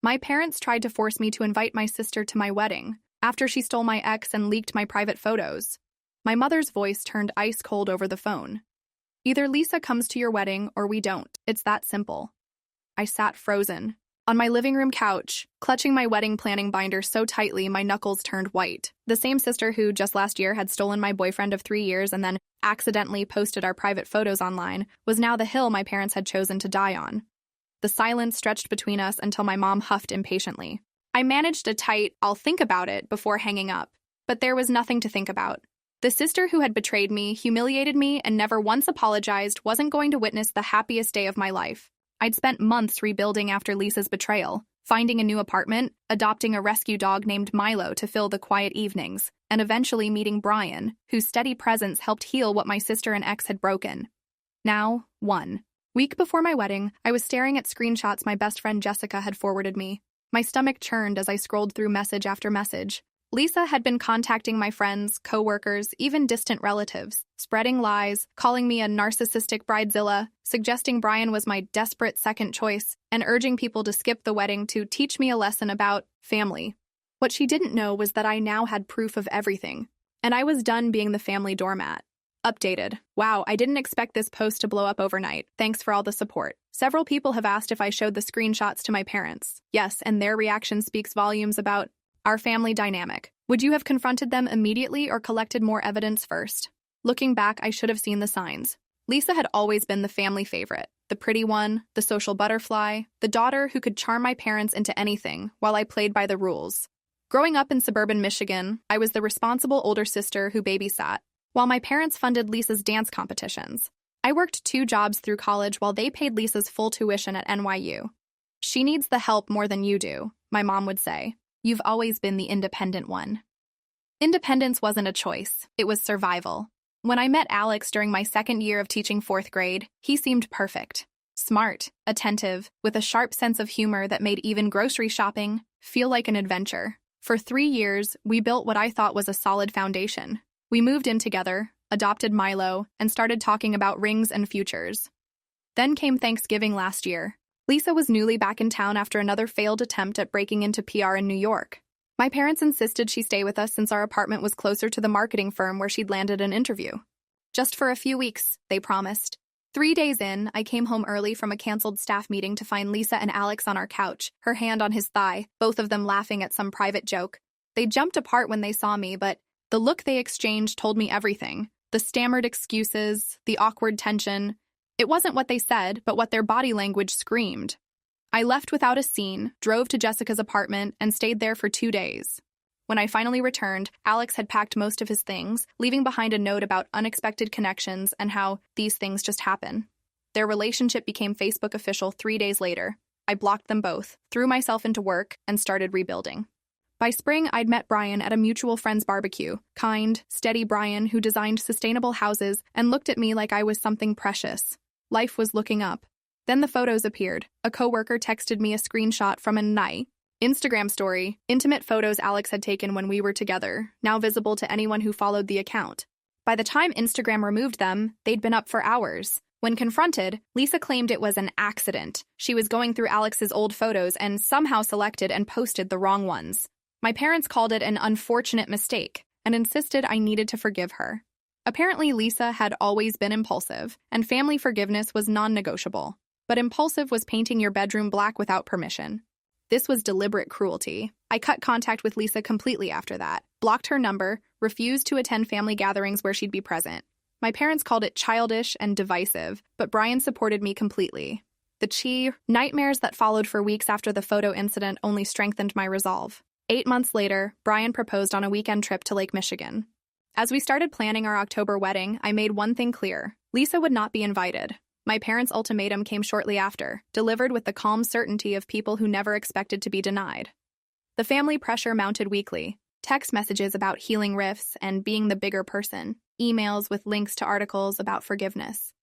My parents tried to force me to invite my sister to my wedding after she stole my ex and leaked my private photos. My mother's voice turned ice cold over the phone. Either Lisa comes to your wedding or we don't. It's that simple. I sat frozen on my living room couch, clutching my wedding planning binder so tightly my knuckles turned white. The same sister who just last year had stolen my boyfriend of 3 years and then accidentally posted our private photos online was now the hill my parents had chosen to die on. The silence stretched between us until my mom huffed impatiently. I managed a tight, "I'll think about it," before hanging up. But there was nothing to think about. The sister who had betrayed me, humiliated me, and never once apologized wasn't going to witness the happiest day of my life. I'd spent months rebuilding after Lisa's betrayal, finding a new apartment, adopting a rescue dog named Milo to fill the quiet evenings, and eventually meeting Brian, whose steady presence helped heal what my sister and ex had broken. Now, 1 week before my wedding, I was staring at screenshots my best friend Jessica had forwarded me. My stomach churned as I scrolled through message after message. Lisa had been contacting my friends, co-workers, even distant relatives, spreading lies, calling me a narcissistic bridezilla, suggesting Brian was my desperate second choice, and urging people to skip the wedding to teach me a lesson about family. What she didn't know was that I now had proof of everything, and I was done being the family doormat. Updated. Wow, I didn't expect this post to blow up overnight. Thanks for all the support. Several people have asked if I showed the screenshots to my parents. Yes, and their reaction speaks volumes about our family dynamic. Would you have confronted them immediately or collected more evidence first? Looking back, I should have seen the signs. Lisa had always been the family favorite, the pretty one, the social butterfly, the daughter who could charm my parents into anything while I played by the rules. Growing up in suburban Michigan, I was the responsible older sister who babysat, while my parents funded Lisa's dance competitions. I worked 2 jobs through college while they paid Lisa's full tuition at NYU. She needs the help more than you do, my mom would say. You've always been the independent one. Independence wasn't a choice, it was survival. When I met Alex during my second year of teaching 4th grade, he seemed perfect. Smart, attentive, with a sharp sense of humor that made even grocery shopping feel like an adventure. For 3 years, we built what I thought was a solid foundation. We moved in together, adopted Milo, and started talking about rings and futures. Then came Thanksgiving last year. Lisa was newly back in town after another failed attempt at breaking into PR in New York. My parents insisted she stay with us since our apartment was closer to the marketing firm where she'd landed an interview. Just for a few weeks, they promised. 3 days in, I came home early from a canceled staff meeting to find Lisa and Alex on our couch, her hand on his thigh, both of them laughing at some private joke. They jumped apart when they saw me, but the look they exchanged told me everything. The stammered excuses, the awkward tension. It wasn't what they said, but what their body language screamed. I left without a scene, drove to Jessica's apartment, and stayed there for 2 days. When I finally returned, Alex had packed most of his things, leaving behind a note about unexpected connections and how these things just happen. Their relationship became Facebook official 3 days later. I blocked them both, threw myself into work, and started rebuilding. By spring, I'd met Brian at a mutual friend's barbecue. Kind, steady Brian who designed sustainable houses and looked at me like I was something precious. Life was looking up. Then the photos appeared. A coworker texted me a screenshot from a Instagram story, intimate photos Alex had taken when we were together, now visible to anyone who followed the account. By the time Instagram removed them, they'd been up for hours. When confronted, Lisa claimed it was an accident. She was going through Alex's old photos and somehow selected and posted the wrong ones. My parents called it an unfortunate mistake and insisted I needed to forgive her. Apparently, Lisa had always been impulsive, and family forgiveness was non-negotiable. But impulsive was painting your bedroom black without permission. This was deliberate cruelty. I cut contact with Lisa completely after that, blocked her number, refused to attend family gatherings where she'd be present. My parents called it childish and divisive, but Brian supported me completely. The nightmares that followed for weeks after the photo incident only strengthened my resolve. 8 months later, Brian proposed on a weekend trip to Lake Michigan. As we started planning our October wedding, I made one thing clear. Lisa would not be invited. My parents' ultimatum came shortly after, delivered with the calm certainty of people who never expected to be denied. The family pressure mounted weekly. Text messages about healing rifts and being the bigger person. Emails with links to articles about forgiveness.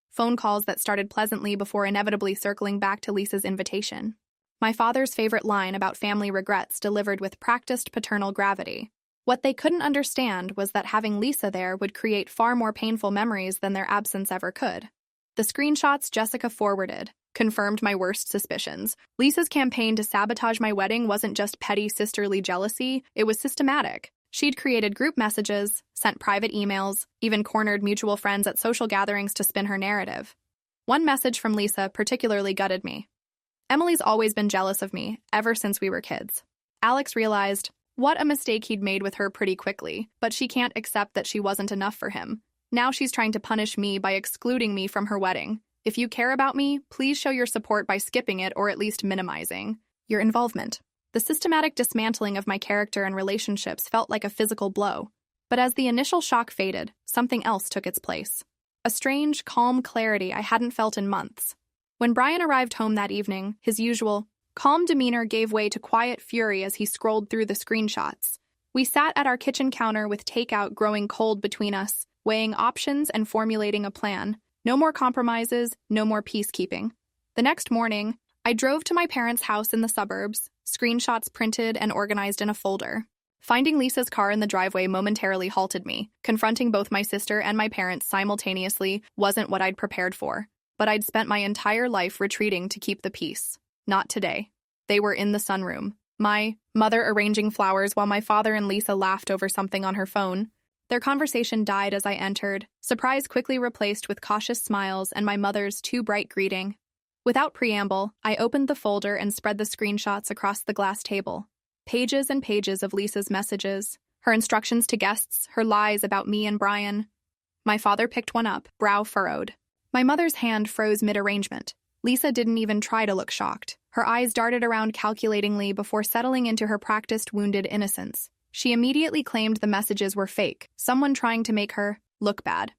Phone calls that started pleasantly before inevitably circling back to Lisa's invitation. My father's favorite line about family regrets delivered with practiced paternal gravity. What they couldn't understand was that having Lisa there would create far more painful memories than their absence ever could. The screenshots Jessica forwarded, confirmed my worst suspicions. Lisa's campaign to sabotage my wedding wasn't just petty sisterly jealousy, it was systematic. She'd created group messages, sent private emails, even cornered mutual friends at social gatherings to spin her narrative. One message from Lisa particularly gutted me. Emily's always been jealous of me, ever since we were kids. Alex realized what a mistake he'd made with her pretty quickly, but she can't accept that she wasn't enough for him. Now she's trying to punish me by excluding me from her wedding. If you care about me, please show your support by skipping it or at least minimizing your involvement. The systematic dismantling of my character and relationships felt like a physical blow. But as the initial shock faded, something else took its place. A strange, calm clarity I hadn't felt in months. When Brian arrived home that evening, his usual calm demeanor gave way to quiet fury as he scrolled through the screenshots. We sat at our kitchen counter with takeout growing cold between us, weighing options and formulating a plan. No more compromises, no more peacekeeping. The next morning, I drove to my parents' house in the suburbs, screenshots printed and organized in a folder. Finding Lisa's car in the driveway momentarily halted me. Confronting both my sister and my parents simultaneously wasn't what I'd prepared for, but I'd spent my entire life retreating to keep the peace. Not today. They were in the sunroom, my mother arranging flowers while my father and Lisa laughed over something on her phone. Their conversation died as I entered, surprise quickly replaced with cautious smiles and my mother's too bright greeting. Without preamble, I opened the folder and spread the screenshots across the glass table. Pages and pages of Lisa's messages, her instructions to guests, her lies about me and Brian. My father picked one up, brow furrowed. My mother's hand froze mid-arrangement. Lisa didn't even try to look shocked. Her eyes darted around calculatingly before settling into her practiced wounded innocence. She immediately claimed the messages were fake, someone trying to make her look bad.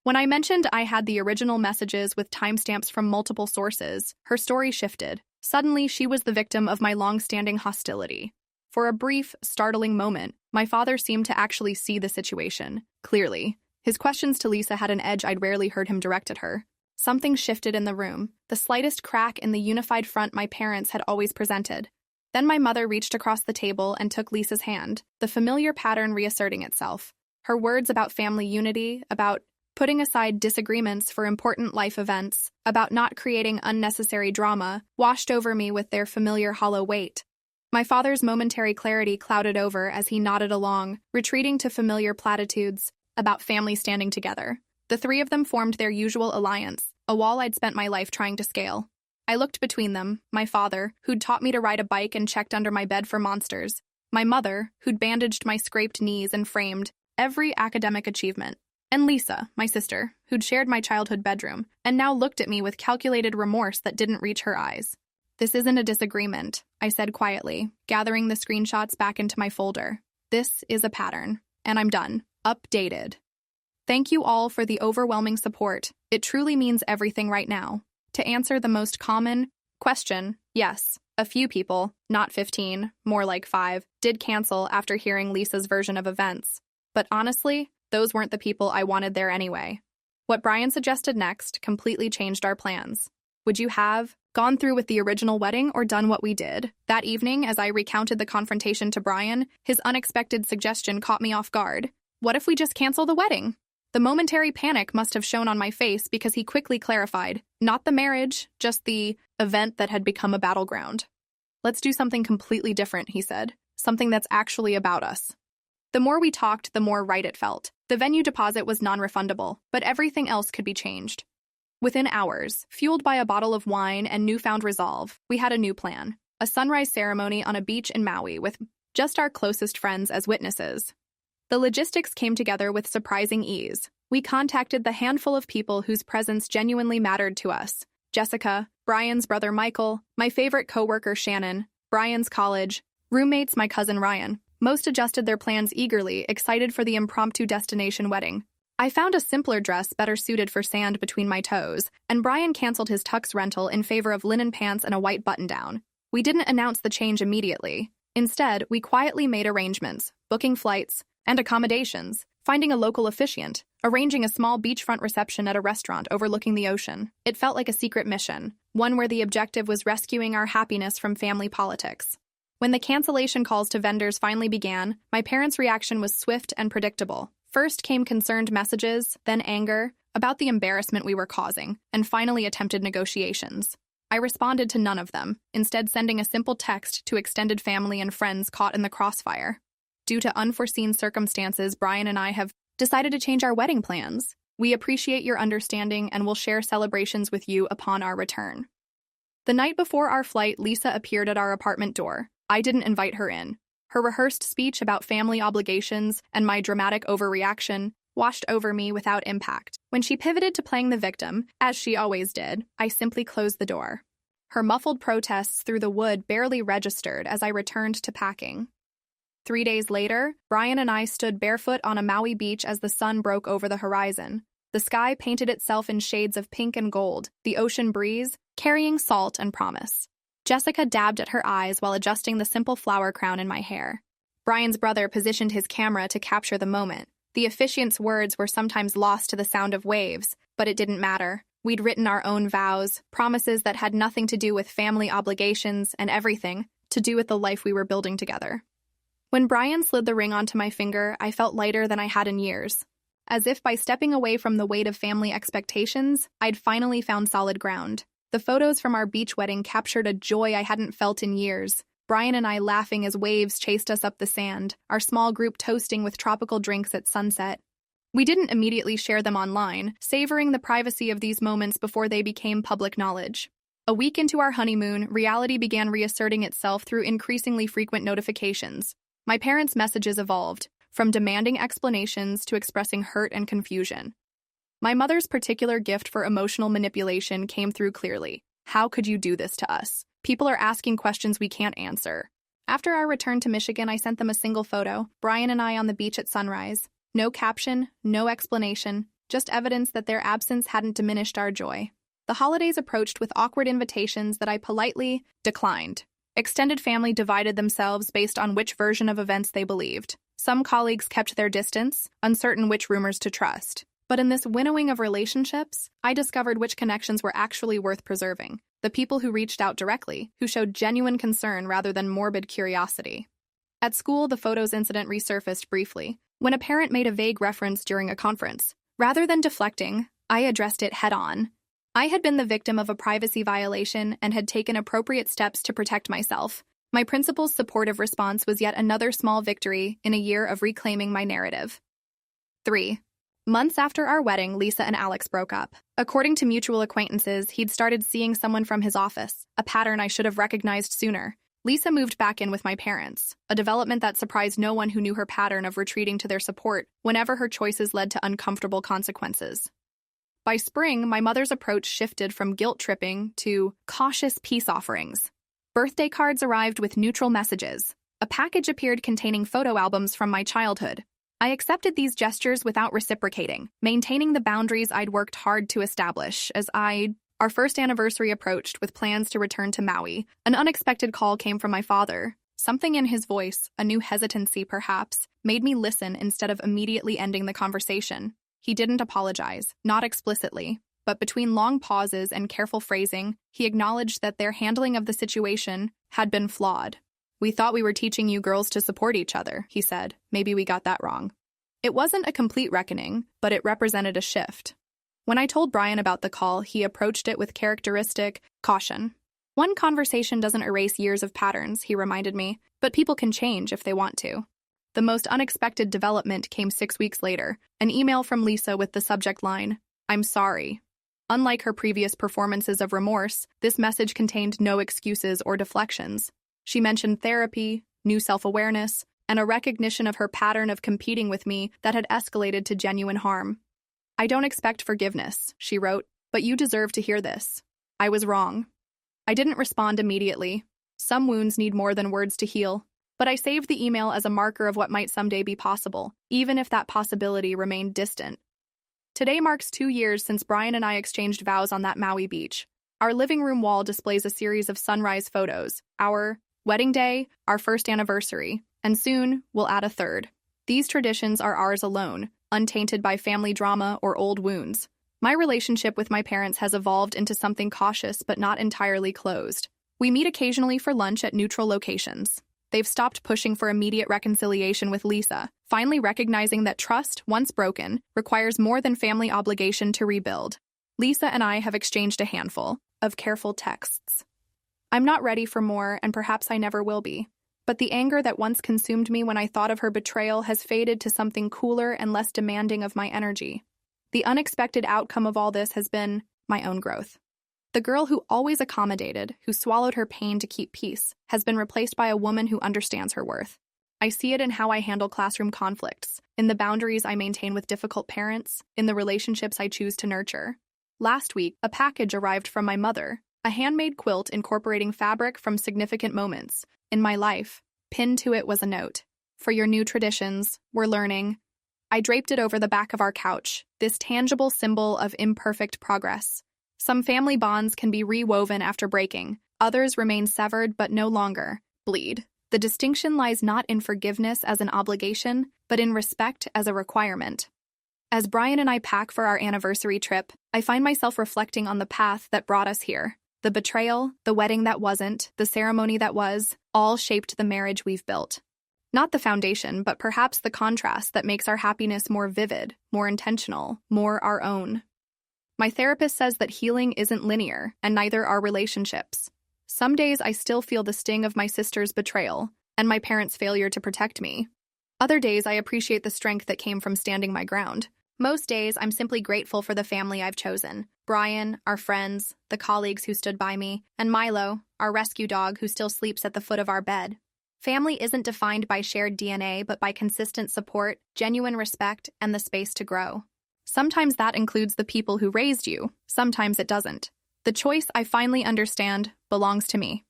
When I mentioned I had the original messages with timestamps from multiple sources, her story shifted. Suddenly, she was the victim of my long-standing hostility. For a brief, startling moment, my father seemed to actually see the situation, clearly. His questions to Lisa had an edge I'd rarely heard him direct at her. Something shifted in the room, the slightest crack in the unified front my parents had always presented. Then my mother reached across the table and took Lisa's hand, the familiar pattern reasserting itself. Her words about family unity, about putting aside disagreements for important life events, about not creating unnecessary drama, washed over me with their familiar hollow weight. My father's momentary clarity clouded over as he nodded along, retreating to familiar platitudes about family standing together. The three of them formed their usual alliance, a wall I'd spent my life trying to scale. I looked between them, my father, who'd taught me to ride a bike and checked under my bed for monsters, my mother, who'd bandaged my scraped knees and framed every academic achievement, and Lisa, my sister, who'd shared my childhood bedroom, and now looked at me with calculated remorse that didn't reach her eyes. "This isn't a disagreement," I said quietly, gathering the screenshots back into my folder. "This is a pattern, and I'm done. Updated. Thank you all for the overwhelming support. It truly means everything right now." To answer the most common question, yes, a few people, not 15, more like 5, did cancel after hearing Lisa's version of events. But honestly, those weren't the people I wanted there anyway. What Brian suggested next completely changed our plans. Would you have gone through with the original wedding or done what we did? That evening, as I recounted the confrontation to Brian, his unexpected suggestion caught me off guard. What if we just cancel the wedding? The momentary panic must have shown on my face because he quickly clarified, not the marriage, just the event that had become a battleground. "Let's do something completely different," he said, "something that's actually about us." The more we talked, the more right it felt. The venue deposit was non-refundable, but everything else could be changed. Within hours, fueled by a bottle of wine and newfound resolve, we had a new plan. A sunrise ceremony on a beach in Maui with just our closest friends as witnesses. The logistics came together with surprising ease. We contacted the handful of people whose presence genuinely mattered to us. Jessica, Brian's brother Michael, my favorite coworker Shannon, Brian's college, roommates my cousin Ryan. Most adjusted their plans eagerly, excited for the impromptu destination wedding. I found a simpler dress better suited for sand between my toes, and Brian canceled his tux rental in favor of linen pants and a white button-down. We didn't announce the change immediately. Instead, we quietly made arrangements, booking flights and accommodations, finding a local officiant, arranging a small beachfront reception at a restaurant overlooking the ocean. It felt like a secret mission, one where the objective was rescuing our happiness from family politics. When the cancellation calls to vendors finally began, my parents' reaction was swift and predictable. First came concerned messages, then anger, about the embarrassment we were causing, and finally attempted negotiations. I responded to none of them, instead sending a simple text to extended family and friends caught in the crossfire. Due to unforeseen circumstances, Brian and I have decided to change our wedding plans. We appreciate your understanding and will share celebrations with you upon our return. The night before our flight, Lisa appeared at our apartment door. I didn't invite her in. Her rehearsed speech about family obligations and my dramatic overreaction washed over me without impact. When she pivoted to playing the victim, as she always did, I simply closed the door. Her muffled protests through the wood barely registered as I returned to packing. 3 days later, Brian and I stood barefoot on a Maui beach as the sun broke over the horizon. The sky painted itself in shades of pink and gold, the ocean breeze carrying salt and promise. Jessica dabbed at her eyes while adjusting the simple flower crown in my hair. Brian's brother positioned his camera to capture the moment. The officiant's words were sometimes lost to the sound of waves, but it didn't matter. We'd written our own vows, promises that had nothing to do with family obligations and everything to do with the life we were building together. When Brian slid the ring onto my finger, I felt lighter than I had in years. As if by stepping away from the weight of family expectations, I'd finally found solid ground. The photos from our beach wedding captured a joy I hadn't felt in years. Brian and I laughing as waves chased us up the sand, our small group toasting with tropical drinks at sunset. We didn't immediately share them online, savoring the privacy of these moments before they became public knowledge. A week into our honeymoon, reality began reasserting itself through increasingly frequent notifications. My parents' messages evolved, from demanding explanations to expressing hurt and confusion. My mother's particular gift for emotional manipulation came through clearly. How could you do this to us? People are asking questions we can't answer. After our return to Michigan, I sent them a single photo, Brian and I on the beach at sunrise. No caption, no explanation, just evidence that their absence hadn't diminished our joy. The holidays approached with awkward invitations that I politely declined. Extended family divided themselves based on which version of events they believed. Some colleagues kept their distance, uncertain which rumors to trust. But in this winnowing of relationships, I discovered which connections were actually worth preserving. The people who reached out directly, who showed genuine concern rather than morbid curiosity. At school, the photos incident resurfaced briefly, when a parent made a vague reference during a conference. Rather than deflecting, I addressed it head-on. I had been the victim of a privacy violation and had taken appropriate steps to protect myself. My principal's supportive response was yet another small victory in a year of reclaiming my narrative. 3. Months after our wedding, Lisa and Alex broke up. According to mutual acquaintances, he'd started seeing someone from his office, a pattern I should have recognized sooner. Lisa moved back in with my parents, a development that surprised no one who knew her pattern of retreating to their support whenever her choices led to uncomfortable consequences. By spring, my mother's approach shifted from guilt-tripping to cautious peace offerings. Birthday cards arrived with neutral messages. A package appeared containing photo albums from my childhood. I accepted these gestures without reciprocating, maintaining the boundaries I'd worked hard to establish as our first anniversary approached with plans to return to Maui. An unexpected call came from my father. Something in his voice, a new hesitancy perhaps, made me listen instead of immediately ending the conversation. He didn't apologize, not explicitly, but between long pauses and careful phrasing, he acknowledged that their handling of the situation had been flawed. "We thought we were teaching you girls to support each other," he said. "Maybe we got that wrong." It wasn't a complete reckoning, but it represented a shift. When I told Brian about the call, he approached it with characteristic caution. "One conversation doesn't erase years of patterns," he reminded me, "but people can change if they want to." The most unexpected development came 6 weeks later, an email from Lisa with the subject line, "I'm sorry." Unlike her previous performances of remorse, this message contained no excuses or deflections. She mentioned therapy, new self-awareness, and a recognition of her pattern of competing with me that had escalated to genuine harm. "I don't expect forgiveness," she wrote, "but you deserve to hear this. I was wrong." I didn't respond immediately. Some wounds need more than words to heal. But I saved the email as a marker of what might someday be possible, even if that possibility remained distant. Today marks 2 years since Brian and I exchanged vows on that Maui beach. Our living room wall displays a series of sunrise photos, our wedding day, our first anniversary, and soon we'll add a third. These traditions are ours alone, untainted by family drama or old wounds. My relationship with my parents has evolved into something cautious but not entirely closed. We meet occasionally for lunch at neutral locations. They've stopped pushing for immediate reconciliation with Lisa, finally recognizing that trust, once broken, requires more than family obligation to rebuild. Lisa and I have exchanged a handful of careful texts. I'm not ready for more, and perhaps I never will be. But the anger that once consumed me when I thought of her betrayal has faded to something cooler and less demanding of my energy. The unexpected outcome of all this has been my own growth. The girl who always accommodated, who swallowed her pain to keep peace, has been replaced by a woman who understands her worth. I see it in how I handle classroom conflicts, in the boundaries I maintain with difficult parents, in the relationships I choose to nurture. Last week, a package arrived from my mother, a handmade quilt incorporating fabric from significant moments in my life. Pinned to it was a note. For your new traditions, we're learning. I draped it over the back of our couch, this tangible symbol of imperfect progress. Some family bonds can be rewoven after breaking. Others remain severed but no longer bleed. The distinction lies not in forgiveness as an obligation, but in respect as a requirement. As Brian and I pack for our anniversary trip, I find myself reflecting on the path that brought us here. The betrayal, the wedding that wasn't, the ceremony that was, all shaped the marriage we've built. Not the foundation, but perhaps the contrast that makes our happiness more vivid, more intentional, more our own. My therapist says that healing isn't linear, and neither are relationships. Some days I still feel the sting of my sister's betrayal and my parents' failure to protect me. Other days I appreciate the strength that came from standing my ground. Most days I'm simply grateful for the family I've chosen. Brian, our friends, the colleagues who stood by me, and Milo, our rescue dog who still sleeps at the foot of our bed. Family isn't defined by shared DNA, but by consistent support, genuine respect, and the space to grow. Sometimes that includes the people who raised you, sometimes it doesn't. The choice, I finally understand, belongs to me.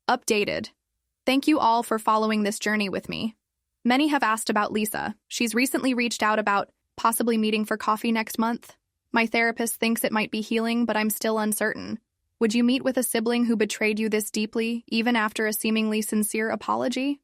Updated. Thank you all for following this journey with me. Many have asked about Lisa. She's recently reached out about possibly meeting for coffee next month. My therapist thinks it might be healing, but I'm still uncertain. Would you meet with a sibling who betrayed you this deeply, even after a seemingly sincere apology?